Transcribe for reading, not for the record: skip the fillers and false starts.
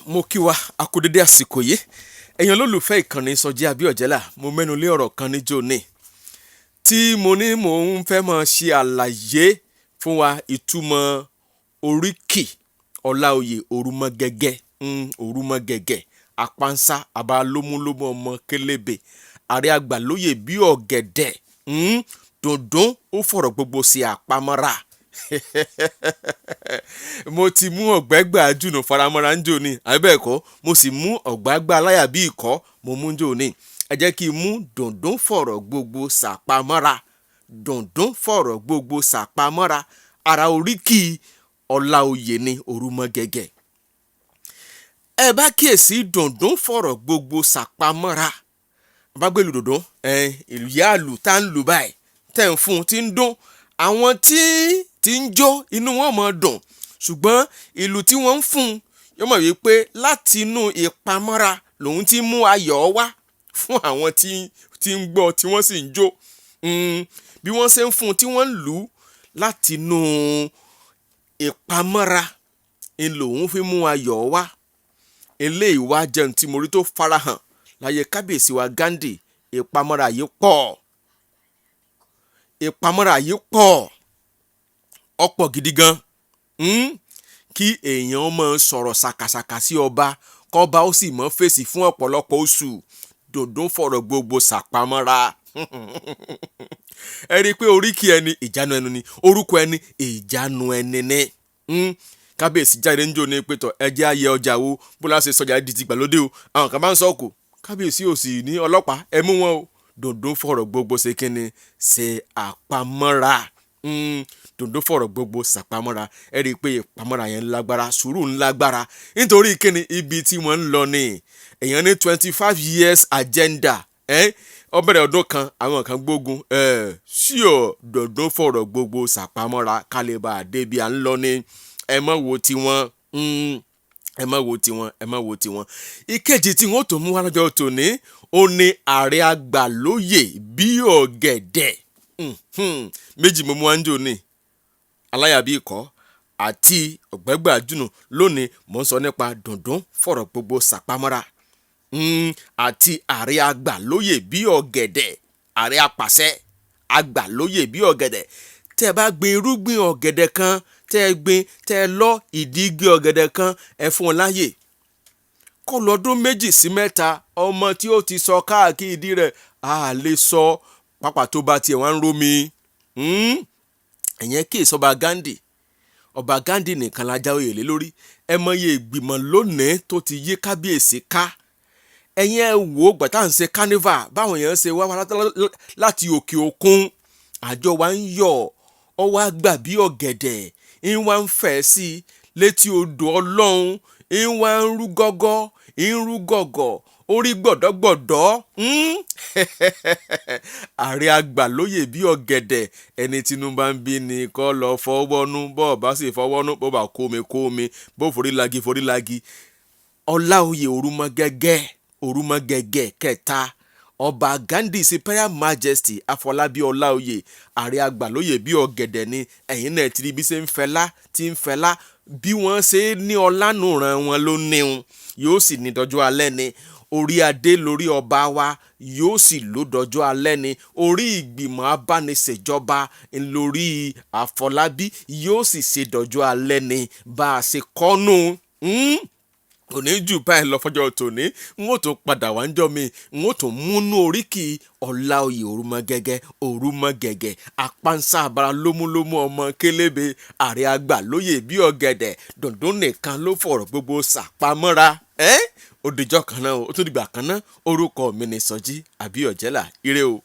Mo kí wa a kú dédé àsìkò yìí èèyàn lólùfẹ́ ìkànnì Sọjí Abíọ́jẹ́là mo mẹ́nu lé ọ̀rọ̀ kan níjó ní tí mo ní mò ń fẹ́ máa ṣe àlàyé fún wa ìtumọ̀ Oriki Olaoye Orumogege Orumogege àpánsá àbá lómúlómú ọmọ kélébé àrẹ àgbàlóye bí ọ̀gẹ̀dẹ̀ dùndún ó fọ̀rọ̀ gbogbo sí àpamọ́ra mo ti mú ọ̀gbẹ́gbà jùnà faramọ́ra ń jò ní àbẹ́ẹ̀kọ́ mo sì mú ọ̀gbágbá aláyà bí ìkọ́ mo mú jò ní ẹ jẹ́ kí n mú dùndún fọ̀rọ̀ gbogbo sàpamọ́ra dùndún fọ̀rọ̀ gbogbo sàpamọ́ra ara Oriki Olaoye ní Orumogege ẹ bá kíyèsí dùndún fọ̀rọ̀ gbogbo sàpamọ́ra bá gbé lu dùndún ìlú yáàlù tá ń lù báyìí tẹ̀ ń fún un tí ń dún àwọn tí ń jó inú wọn mọ̀ dùn ṣùgbọ́n ìlú tí wọ́n ń fún yóò mọ̀ wípé láti inú ìpamọ́ra lòun ti mú ayọ̀ wá fún àwọn tí ń gbọ́ tí wọ́n sì ń jó bí wọ́n ṣe ń fún tí wọ́n ń lù láti inú ìpamọ́ra lòun fi mú ayọ̀ wá eléyìí wá jẹun tí mo rí tó farahàn láyé kábíyèsí wa Gandhi ìpamọ́ra yìí pọ̀ ọ̀pọ̀ gidi gan kí èèyàn máa sọ̀rọ̀ ṣàkàṣàkà sí ọba kọ́ba ó sì mọ́ fèsì fún ọ̀pọ̀lọpọ̀ oṣù dùndún fọ̀rọ̀ gbogbo ṣàpamọ́ra ẹ rí i pé oríkì ẹni ìjánu ẹnu ni orúkọ ẹni ìjánu ẹni ni kábíyèsí jáde ń jò ní pétọ ẹjẹ ayé ọjà wo bó láṣẹ sọjà di ti gbàlódé o àwọn kan bá ń sọkò kábíyèsí ò sì ní ọlọ́pàá ẹ mú wọn o dùndún fọ̀rọ̀ gbogbo ṣe kíni ṣe àpamọ́ra dùndún fọ̀rọ̀ gbogbo ṣàpamọ́ra ẹ rí i pé ìpamọ́ra yẹn ńlágbára sùúrù ńlágbára nítorí kíni ibi tí wọ́n ń lọ ni èèyàn ní 25 years agenda ó bẹ̀rẹ̀ ọdún kan àwọn kan gbógun ṣíọ dùndún fọ̀rọ̀ gbogbo ṣàpamọ́ra kálíbà débi à ń lọ ni ẹ má wo tiwọn ìkejì tí wọ́n tó mú wá lọ́jọ́ tòní ó ní ààrẹ àgbàlóye bí ọ̀gẹ̀dẹ̀ méjì mo mú wájú ní aláyàbí ikọ̀ àti ọ̀gbẹ́gbà jùnú lónìí mò ń sọ nípa dùndún fọ̀rọ̀ gbogbo sàpamọ́ra àti ààrẹ àgbàlóye bí ọ̀gẹ̀dẹ̀ ààrẹ apàṣẹ àgbàlóye bí ọ̀gẹ̀dẹ̀ tẹ́ ẹ bá gbin irúgbìn ọ̀gẹ̀dẹ̀ kan tẹ́ ẹ lọ ìdí igi ọ̀gẹ̀dẹ̀ kan ẹ fún un láyè kó lọ́dún 2 sí 3 ọmọ tí ó ti sọ káàkiri ìdí rẹ̀ a lè sọ pápá tó bá tiẹ̀ wá ń rómi ẹ̀yẹn kí ìsọba ọba Gandhi nìkan la jáwé lé lórí ẹ mọye ìgbìmọ̀ lónìí tó ti yí kábíyèsí ká ẹ̀yìn ẹ wò gbàtà ń ṣe carnival báwọn èèyàn ṣe wá láti òkè òkun àjọ wa ń yọ̀ ọ wá gbà bí ọ̀gẹ̀dẹ̀ ń wá ń fẹ̀ sí i létí odò Ọlọ́run ń wá ń rú gọ́gọ́ ń rú gọ̀gọ̀ orí gbọ̀dọ̀gbọ̀dọ̀ ààrẹ àgbàlóye bí ọ̀gẹ̀dẹ̀ ẹni Tinubu ń bí ni kó lọ fọwọ́nú bó bá sì fọwọ́nú bó bá kómi bó forí lagi Ọláoyè Orumogege kẹta ọba Gandhi Imperial Majesty Afọlábí Ọláoyè ààrẹ àgbàlóye bí ọ̀gẹ̀dẹ̀ ni ẹ̀yin náà ti rí bí ṣe ń fẹlá bí wọ́n ṣe ní ọlánùràn wọn ló níhun yóò sì ní dọjọ́ alẹ́ ni orí adé lórí ọba wa yóò sì ló dọjọ́ alẹ́ ni orí ìgbìmọ̀ abániṣèjọba lórí Àfọlábí yóò sì ṣe dọjọ́ alẹ́ ni bá a ṣe kọ́nù òní jù báyìí lọ fọjọ́ tòní n ó tún padà wá ń jọ mi n ó tún múnú Oríkì Ọláoyè Orumogege àpánsá abara lómúlómú ọmọ kélébé ààrẹ àgbàlóye bí ọ̀gẹ̀dẹ̀ dùndún nìkan ló fọ̀rọ̀ gbogbo sàpamọ́ra ó dìjọ́ kan náà ó tún dìgbà kan náà orúkọ mi ni Sọjí Abíọ́jẹ́là ire o.